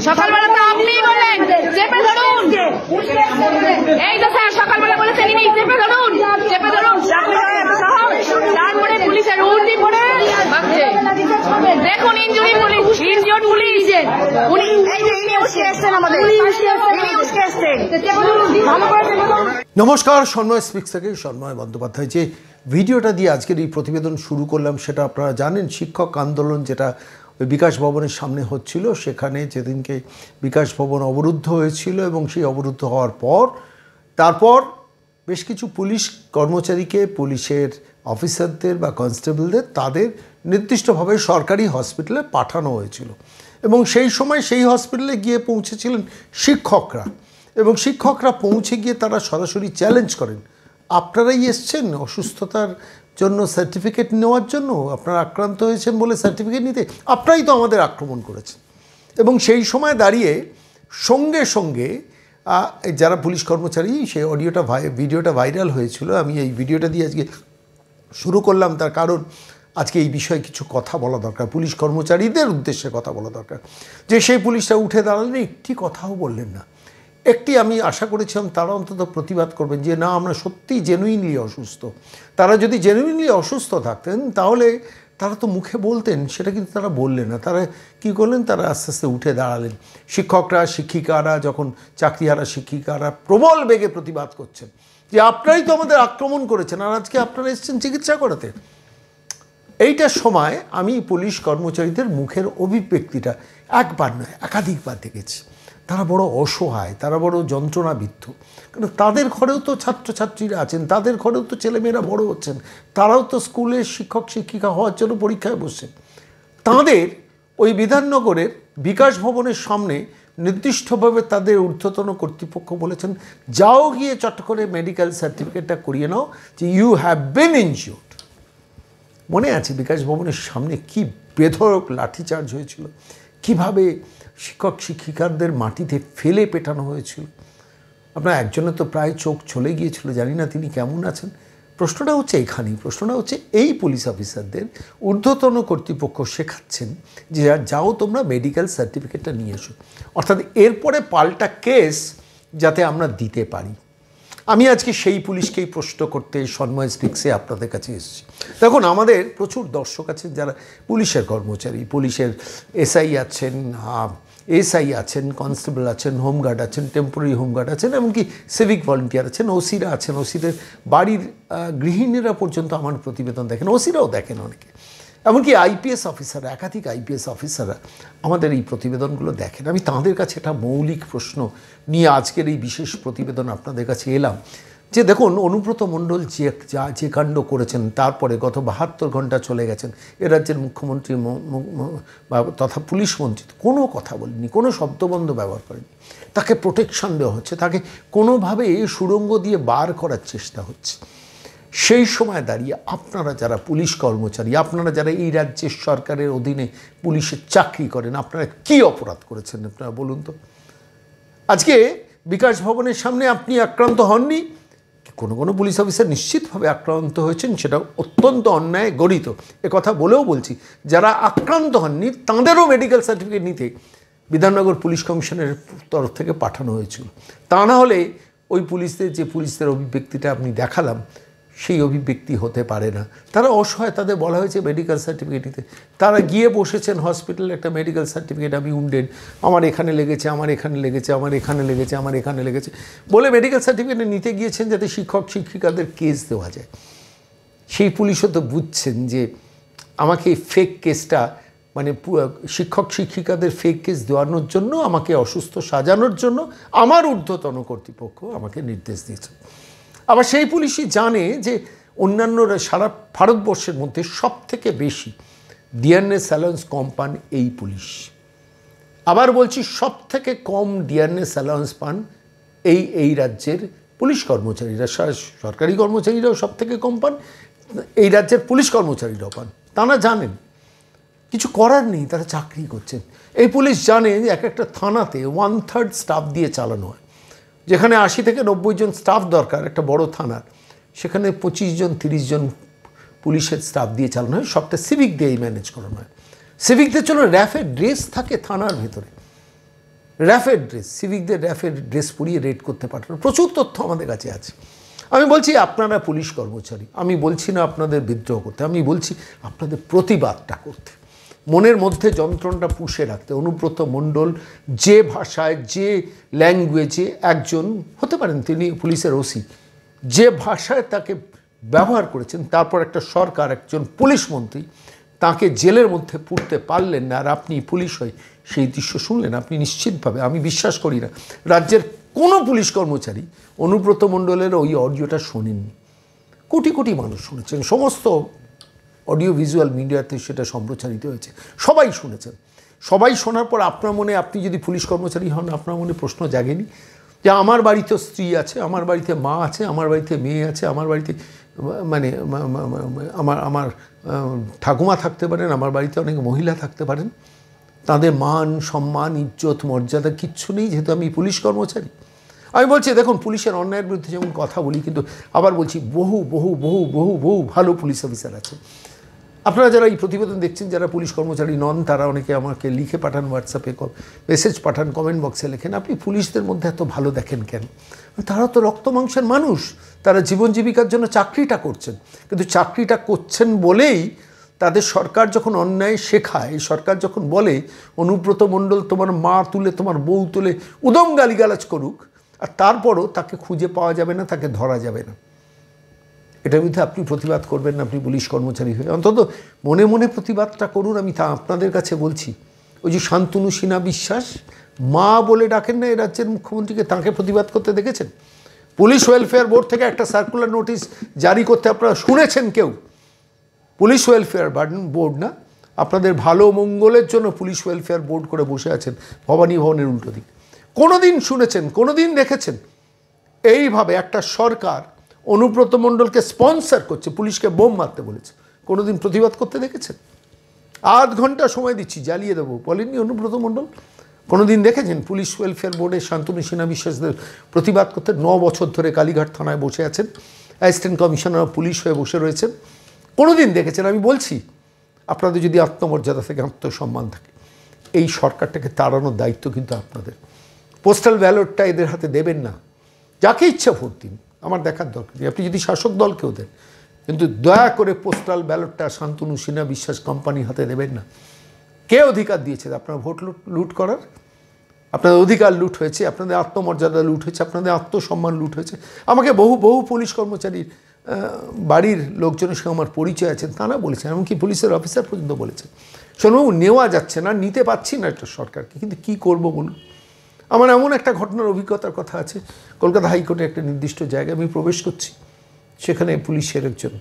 সকালবেলা তো আপনিই বললেন চেপে ধরুন। এই তো স্যার সকালবেলা বলেছেন ইনি চেপে ধরুন, চেপে ধরুন। তারপরে পুলিশের উর্দি পড়ে দেখুন ইনজুরি পুলিশ, ইনজুর পুলিশ উনি এসছেন আমাদের নমস্কার, সন্ময় স্পিক্স থেকে সন্ময় বন্দ্যোপাধ্যায়। যে ভিডিওটা দিয়ে আজকের এই প্রতিবেদন শুরু করলাম সেটা আপনারা জানেন, শিক্ষক আন্দোলন যেটা ওই বিকাশ ভবনের সামনে হচ্ছিল, সেখানে যেদিনকে বিকাশ ভবন অবরুদ্ধ হয়েছিল এবং সেই অবরুদ্ধ হওয়ার পর তারপর বেশ কিছু পুলিশ কর্মচারীকে, পুলিশের অফিসারদের বা কনস্টেবলদের তাদের নির্দিষ্টভাবে সরকারি হসপিটালে পাঠানো হয়েছিল এবং সেই সময় সেই হসপিটালে গিয়ে পৌঁছেছিলেন শিক্ষকরা এবং শিক্ষকরা পৌঁছে গিয়ে তারা সরাসরি চ্যালেঞ্জ করেন, আপনারাই এসছেন অসুস্থতার জন্য সার্টিফিকেট নেওয়ার জন্য, আপনারা আক্রান্ত হয়েছেন বলে সার্টিফিকেট নিতে, আপনারাই তো আমাদের আক্রমণ করেছেন। এবং সেই সময় দাঁড়িয়ে সঙ্গে সঙ্গে যারা পুলিশ কর্মচারী, সেই ভিডিওটা ভাইরাল হয়েছিল। আমি এই ভিডিওটা দিয়ে আজকে শুরু করলাম, তার কারণ আজকে এই বিষয়ে কিছু কথা বলা দরকার, পুলিশ কর্মচারীদের উদ্দেশ্যে কথা বলা দরকার। যে সেই পুলিশটা উঠে দাঁড়ালেন, একটি কথাও বললেন না। একটি আমি আশা করেছিলাম তারা অন্তত প্রতিবাদ করবেন যে না, আমরা সত্যিই জেনুইনলি অসুস্থ। তারা যদি জেনুইনলি অসুস্থ থাকতেন তাহলে তারা তো মুখে বলতেন, সেটা কিন্তু তারা বললেন না। তারা কী করলেন, তারা আস্তে আস্তে উঠে দাঁড়ালেন। শিক্ষকরা, শিক্ষিকারা, যখন চাকরিহারা শিক্ষিকারা প্রবল বেগে প্রতিবাদ করছেন যে আপনারাই তো আমাদের আক্রমণ করেছেন আর আজকে আপনারা এসেছেন চিকিৎসা করাতে। এইটার সময় আমি পুলিশ কর্মচারীদের মুখের অভিব্যক্তিটা একবার নয় একাধিকবার দেখেছি। তারা বড় অসহায়, তারা বড় যন্ত্রণাবিদ্ধ, কারণ তাদের ঘরেও তো ছাত্রছাত্রীরা আছেন, তাদের ঘরেও তো ছেলেমেয়েরা বড় হচ্ছেন, তারাও তো স্কুলের শিক্ষক শিক্ষিকা হওয়ার জন্য পরীক্ষায় বসছেন। তাদের ওই বিধাননগরের বিকাশ ভবনের সামনে নির্দিষ্টভাবে তাদের ঊর্ধ্বতন কর্তৃপক্ষ বলেছেন, যাও গিয়ে চট করে মেডিকেল সার্টিফিকেটটা করিয়ে নাও যে ইউ হ্যাভ বিন ইনজিউর্ড। মনে আছে বিকাশ ভবনের সামনে কি বেধড়ক লাঠিচার্জ হয়েছিল, কিভাবে শিক্ষক শিক্ষিকাদের মাটিতে ফেলে পেটানো হয়েছিল। আপনার একজনের তো প্রায় চোখ চলে গিয়েছিল, জানি না তিনি কেমন আছেন। প্রশ্নটা হচ্ছে এখানেই, প্রশ্নটা হচ্ছে এই পুলিশ অফিসারদের ঊর্ধ্বতন কর্তৃপক্ষ শেখাচ্ছেন যে যাও তোমরা মেডিকেল সার্টিফিকেটটা নিয়ে এসো, অর্থাৎ এরপরে পাল্টা কেস যাতে আমরা দিতে পারি। আমি আজকে সেই পুলিশকেই প্রশ্ন করতে সন্ময় স্পিক্সে আপনাদের কাছে এসেছি। দেখুন, আমাদের প্রচুর দর্শক আছেন যারা পুলিশের কর্মচারী, পুলিশের এসআই আছেন, কনস্টেবল আছেন, হোমগার্ড আছেন, টেম্পোরারি হোমগার্ড আছেন, এমনকি সিভিক ভলেন্টিয়ার আছেন, ওসিরা আছেন। ওসিদের বাড়ির গৃহিণীরা পর্যন্ত আমার প্রতিবেদন দেখেন, ওসিরাও দেখেন অনেকে, এমনকি আইপিএস অফিসাররা, একাধিক আইপিএস অফিসাররা আমাদের এই প্রতিবেদনগুলো দেখেন। আমি তাঁদের কাছে একটা মৌলিক প্রশ্ন নিয়ে আজকের এই বিশেষ প্রতিবেদন আপনাদের কাছে এলাম যে দেখুন, অনুব্রত মণ্ডল যে কাণ্ড করেছেন, তারপরে গত 72 ঘন্টা চলে গেছেন, এ রাজ্যের মুখ্যমন্ত্রী তথা পুলিশ মন্ত্রী কোনো কথা বলেননি, কোনো শব্দবন্ধ ব্যবহার করেনি। তাকে প্রোটেকশন দেওয়া হচ্ছে, তাকে কোনোভাবে সুড়ঙ্গ দিয়ে বার করার চেষ্টা হচ্ছে। সেই সময় দাঁড়িয়ে আপনারা যারা পুলিশ কর্মচারী, আপনারা যারা এই রাজ্যের সরকারের অধীনে পুলিশের চাকরি করেন, আপনারা কী অপরাধ করেছেন আপনারা বলুন তো? আজকে বিকাশ ভবনের সামনে আপনি আক্রান্ত হননি, কোনো পুলিশ অফিসার নিশ্চিতভাবে আক্রান্ত হয়েছেন, সেটা অত্যন্ত অন্যায় গরিত, কথা বলেও বলছি। যারা আক্রান্ত হননি তাঁদেরও মেডিকেল সার্টিফিকেট নিতে বিধাননগর পুলিশ কমিশনের তরফ থেকে পাঠানো হয়েছিল। তা না হলে ওই পুলিশদের অভিব্যক্তিটা আপনি দেখালাম, সেই অভিব্যক্তি হতে পারে না। তারা অসহায়, তাদের বলা হয়েছে মেডিকেল সার্টিফিকেট নিতে, তারা গিয়ে বসেছেন হসপিটালে, একটা মেডিকেল সার্টিফিকেট, আমি উন্ডেড, আমার এখানে লেগেছে, আমার এখানে লেগেছে, আমার এখানে লেগেছে, আমার এখানে লেগেছে বলে মেডিকেল সার্টিফিকেট নিতে গিয়েছেন যাতে শিক্ষক শিক্ষিকাদের কেস দেওয়া যায়। সেই পুলিশও তো বুঝছেন যে আমাকে এই ফেক কেসটা, মানে শিক্ষক শিক্ষিকাদের ফেক কেস দেওয়ানোর জন্য, আমাকে অসুস্থ সাজানোর জন্য আমার ঊর্ধ্বতন কর্তৃপক্ষ আমাকে নির্দেশ দিয়েছে। আবার সেই পুলিশই জানে যে অন্যান্যরা সারা ভারতবর্ষের মধ্যে সবথেকে বেশি ডিআরএস অ্যালাউন্স কম পান এই পুলিশ। আবার বলছি, সবথেকে কম ডিআরএস অ্যালাউন্স পান এই রাজ্যের পুলিশ কর্মচারীরা। সরকারি কর্মচারীরাও সবথেকে কম পান, এই রাজ্যের পুলিশ কর্মচারীরাও পান। তারা জানেন, কিছু করার নেই, তারা চাকরি করছেন। এই পুলিশ জানে যে একটা থানাতে 1/3 স্টাফ দিয়ে চালানো হয়। যেখানে 80 থেকে 90 জন স্টাফ দরকার একটা বড় থানার, সেখানে 25 জন 30 জন পুলিশের স্টাফ দিয়ে চালানো হয়, সবটা সিভিক দিয়েই ম্যানেজ করানো হয়। সিভিকদের জন্য র্যাফের ড্রেস থাকে থানার ভেতরে, র্যাফের ড্রেস, সিভিকদের র্যাফের ড্রেস পরিয়ে রেড করতে পাঠানো, প্রচুর তথ্য আমাদের কাছে আছে। আমি বলছি আপনারা পুলিশ কর্মচারী, আমি বলছি না আপনাদের বিদ্রোহ করতে, আমি বলছি আপনাদের প্রতিবাদটা করতে, মনের মধ্যে যন্ত্রণাটা পুষে রাখতে। অনুব্রত মণ্ডল যে ভাষায়, যে ল্যাঙ্গুয়েজে, একজন হতে পারেন তিনি পুলিশের ওসি, যে ভাষায় তাকে ব্যবহার করেছেন, তারপর একটা সরকার, একজন পুলিশ মন্ত্রী তাকে জেলের মধ্যে পুরতে পারলেন না, আর আপনি পুলিশ হয়ে সেই দৃশ্য শুনলেন, আপনি নিশ্চিতভাবে, আমি বিশ্বাস করি না রাজ্যের কোনো পুলিশ কর্মচারী অনুব্রত মণ্ডলের ওই অডিওটা শোনেননি। কোটি কোটি মানুষ শুনেছেন, সমস্ত অডিও ভিজুয়াল মিডিয়াতে সেটা সম্প্রচারিত হয়েছে, সবাই শুনেছেন। সবাই শোনার পর আপনার মনে, আপনি যদি পুলিশ কর্মচারী হন, আপনার মনে প্রশ্ন জাগেনি যে আমার বাড়িতে স্ত্রী আছে, আমার বাড়িতে মা আছে, আমার বাড়িতে মেয়ে আছে, আমার বাড়িতে মানে আমার ঠাকুমা থাকতে পারেন, আমার বাড়িতে অনেক মহিলা থাকতে পারেন, তাদের মান সম্মান ইজ্জত মর্যাদা কিচ্ছু নেই যেহেতু আমি পুলিশ কর্মচারী। আমি বলছি দেখুন, পুলিশের অন্যায়ের বিরুদ্ধে যেমন কথা বলি, কিন্তু আবার বলছি বহু বহু বহু বহু বহু ভালো পুলিশ অফিসার আছে। আপনারা যারা এই প্রতিবেদন দেখছেন, যারা পুলিশ কর্মচারী নন, তারা অনেকে আমাকে লিখে পাঠান, হোয়াটসঅ্যাপে মেসেজ পাঠান, কমেন্ট বক্সে লেখেন, আপনি পুলিশদের মধ্যে এত ভালো দেখেন কেন? তারা তো রক্ত মাংসের মানুষ, তারা জীবন জীবিকার জন্য চাকরিটা করছেন, কিন্তু চাকরিটা করছেন বলেই তাদের সরকার যখন অন্যায় শেখায়, সরকার যখন বলে অনুব্রত মণ্ডল তোমার মা তুলে, তোমার বউ তুলে উদম গালিগালাজ করুক, আর তারপরও তাকে খুঁজে পাওয়া যাবে না, তাকে ধরা যাবে না, এটার বিরুদ্ধে আপনি প্রতিবাদ করবেন না। আপনি পুলিশ কর্মচারী হয়ে অন্তত মনে মনে প্রতিবাদটা করুন। আমি তা আপনাদের কাছে বলছি, ওই যে শান্তনু সিনহা বিশ্বাস মা বলে ডাকেন না এই রাজ্যের মুখ্যমন্ত্রীকে, তাঁকে প্রতিবাদ করতে দেখেছেন? পুলিশ ওয়েলফেয়ার বোর্ড থেকে একটা সার্কুলার নোটিশ জারি করতে আপনারা শুনেছেন কেউ? পুলিশ ওয়েলফেয়ার বোর্ড না, আপনাদের ভালো মঙ্গলের জন্য পুলিশ ওয়েলফেয়ার বোর্ড করে বসে আছেন ভবানী ভবনের উল্টো দিকে। কোনো দিন শুনেছেন, কোনো দিন দেখেছেন এইভাবে একটা সরকার অনুব্রত মণ্ডলকে স্পন্সর করছে, পুলিশকে বোম মারতে বলেছে, কোনো দিন প্রতিবাদ করতে দেখেছেন? আধ ঘন্টা সময় দিচ্ছি, জ্বালিয়ে দেবো বলেননি অনুব্রত মণ্ডল? কোনো দিন দেখেছেন পুলিশ ওয়েলফেয়ার বোর্ডে শান্তনু সিনহা বিশ্বাসদের প্রতিবাদ করতে? 9 বছর ধরে কালীঘাট থানায় বসে আছেন, অ্যাসিস্ট্যান্ট কমিশনার অফ পুলিশ হয়ে বসে রয়েছেন, কোনো দিন দেখেছেন? আমি বলছি আপনাদের যদি আত্মমর্যাদা থেকে, আত্মসম্মান থাকে, এই সরকারটাকে তাড়ানোর দায়িত্ব কিন্তু আপনাদের। পোস্টাল ব্যালটটা এদের হাতে দেবেন না, যাকে ইচ্ছা ভোট দিন, আমার দেখার দরকার নেই, আপনি যদি শাসক দলকেও দেন, কিন্তু দয়া করে পোস্টাল ব্যালটটা শান্তনু সিনহা বিশ্বাস কোম্পানির হাতে দেবেন না। কে অধিকার দিয়েছে আপনার ভোট লুট করার? আপনাদের অধিকার লুট হয়েছে, আপনাদের আত্মমর্যাদা লুট হয়েছে, আপনাদের আত্মসম্মান লুট হয়েছে। আমাকে বহু বহু পুলিশ কর্মচারীর বাড়ির লোকজনের সঙ্গে আমার পরিচয় আছেন, তারা বলেছেন, এমনকি পুলিশের অফিসার পর্যন্ত বলেছেন, শোনবাবু নেওয়া যাচ্ছে না, নিতে পারছি না একটা সরকারকে, কিন্তু কী করবো বলুন? আমার এমন একটা ঘটনার অভিজ্ঞতার কথা আছে, কলকাতা হাইকোর্টে একটা নির্দিষ্ট জায়গায় আমি প্রবেশ করছি, সেখানে পুলিশের একজন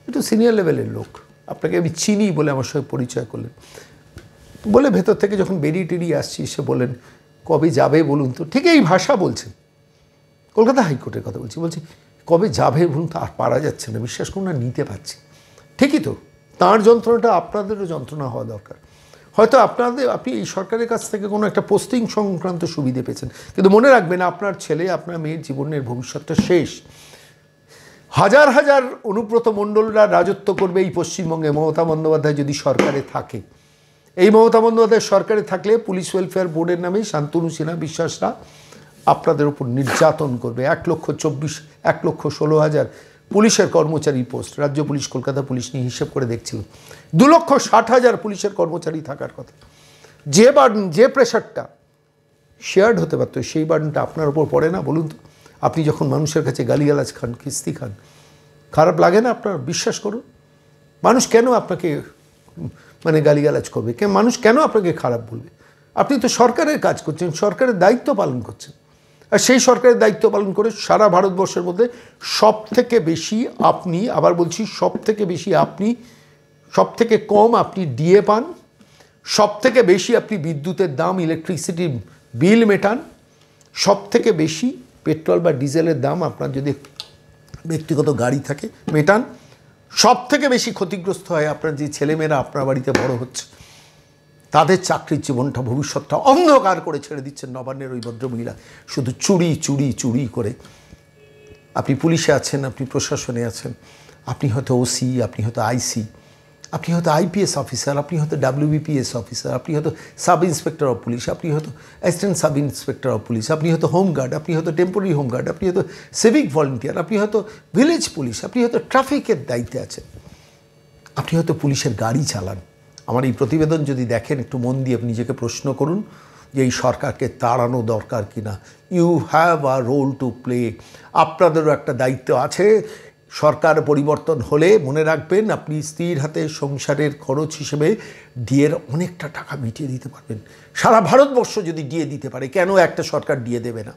একটু সিনিয়র লেভেলের লোক, আপনাকে আমি চিনি বলে আমার সঙ্গে পরিচয় করলেন, বলে ভেতর থেকে যখন বেরিয়ে টেরিয়ে আসছি, সে বলেন কবে যাবে বলুন তো, ঠিক এই ভাষা বলছেন, কলকাতা হাইকোর্টের কথা বলছি, বলছি কবে যাবে বলুন তো, আর পারা যাচ্ছে না, বিশ্বাস করুন না, নিতে পারছি। ঠিকই তো, তাঁর যন্ত্রণাটা আপনাদেরও যন্ত্রণা হওয়া দরকার। হয়তো আপনি এই সরকারের কাছ থেকে কোনো একটা পোস্টিং সংক্রান্ত সুবিধে পেয়েছেন, কিন্তু মনে রাখবেন আপনার ছেলে, আপনার মেয়ের জীবনের ভবিষ্যৎটা শেষ। হাজার হাজার অনুব্রত মণ্ডলরা রাজত্ব করবে এই পশ্চিমবঙ্গে মমতা বন্দ্যোপাধ্যায় যদি সরকারে থাকে। এই মমতা বন্দ্যোপাধ্যায় সরকারে থাকলে পুলিশ ওয়েলফেয়ার বোর্ডের নামে শান্তনু সিনহা বিশ্বাসরা আপনাদের উপর নির্যাতন করবে। 1,16,000 পুলিশের কর্মচারী পোস্ট, রাজ্য পুলিশ, কলকাতা পুলিশ নিয়ে হিসেব করে দেখছিলাম, 2,60,000 পুলিশের কর্মচারী থাকার কথা। যে বার্ডেন, যে প্রেশারটা শেয়ার্ড হতে পারতো, সেই বার্ডেনটা আপনার ওপর পড়ে না বলুন তো? আপনি যখন মানুষের কাছে গালিগালাজ খান, কিস্তি খান, খারাপ লাগে না আপনার? বিশ্বাস করুন, মানুষ কেন আপনাকে গালিগালাজ করবে? মানুষ কেন আপনাকে খারাপ বলবে? আপনি তো সরকারের কাজ করছেন, সরকারের দায়িত্ব পালন করছেন, আর সেই সরকারের দায়িত্ব পালন করে সারা ভারতবর্ষের মধ্যে সব থেকে বেশি আপনি, আবার বলছি সব থেকে বেশি আপনি, সব থেকে কম আপনি ডিএ পান, সব থেকে বেশি আপনি বিদ্যুতের দাম, ইলেকট্রিসিটি বিল মেটান, সব থেকে বেশি পেট্রোল বা ডিজেলের দাম আপনার যদি ব্যক্তিগত গাড়ি থাকে মেটান, সব থেকে বেশি ক্ষতিগ্রস্ত হয় আপনার যে ছেলেমেয়েরা আপনার বাড়িতে বড় হচ্ছে, তাদের চাকরির জীবনটা, ভবিষ্যৎটা অন্ধকার করে ছেড়ে দিচ্ছেন নবান্নের ওই ভদ্রমহিলা, শুধু চুরি চুরি চুরি করে। আপনি পুলিশে আছেন, আপনি প্রশাসনে আছেন, আপনি হয়তো ওসি, আপনি হয়তো আইসি, আপনি হয়তো আইপিএস অফিসার, আপনি হয়তো WBPS অফিসার, আপনি হয়তো সাব ইন্সপেক্টর অফ পুলিশ, আপনি হয়তো assistant sub inspector of police, আপনি হয়তো হোমগার্ড, আপনি হয়তো টেম্পোরারি হোমগার্ড, আপনি হয়তো সিভিক ভলেন্টিয়ার, আপনি হয়তো ভিলেজ পুলিশ, আপনি হয়তো ট্রাফিকের দায়িত্বে আছেন, আপনি হয়তো পুলিশের গাড়ি চালান। আমার এই প্রতিবেদন যদি দেখেন, একটু মন দিয়ে আপনি নিজেকে প্রশ্ন করুন যে এই সরকারকে তাড়ানো দরকার কিনা। You have a role to play. আপনাদেরও একটা দায়িত্ব আছে। সরকার পরিবর্তন হলে মনে রাখবেন, আপনি স্ত্রীর হাতে সংসারের খরচ হিসেবে ডিএর অনেকটা টাকা মিটিয়ে দিতে পারবেন। সারা ভারতবর্ষ যদি ডিএ দিতে পারে, কেন একটা সরকার ডিএ দেবে না?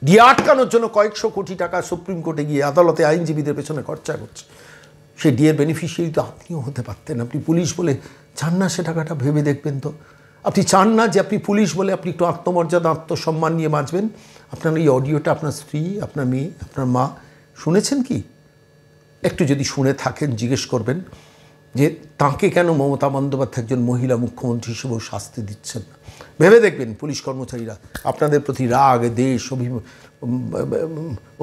ডিএ আটকানোর জন্য কয়েকশো কোটি টাকা সুপ্রিম কোর্টে গিয়ে আদালতে আইনজীবীদের পেছনে খরচা করছে। সেই ডিএর বেনিফিশিয়ারি তো আপনিও হতে পারতেন। আপনি পুলিশ বলে চান না সে টাকাটা ভেবে দেখবেন তো। আপনি চান না যে আপনি পুলিশ বলে আপনি একটু আত্মমর্যাদা, আত্মসম্মান নিয়ে বাঁচবেন? আপনার এই অডিওটা আপনার স্ত্রী, আপনার মেয়ে, আপনার মা শুনেছেন কি? একটু যদি শুনে থাকেন, জিজ্ঞেস করবেন যে তাঁকে কেন মমতা বন্দ্যোপাধ্যায় একজন মহিলা মুখ্যমন্ত্রী হিসেবেও শাস্তি দিচ্ছেন না। ভেবে দেখবেন পুলিশ কর্মচারীরা, আপনাদের প্রতি রাগ, দেশ,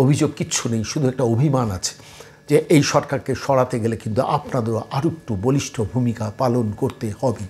অভিযোগ কিচ্ছু নেই, শুধু একটা অভিমান আছে যে এই সরকারকে সরাতে গেলে কিন্তু আপনাদেরও আরও একটু বলিষ্ঠ ভূমিকা পালন করতে হবে।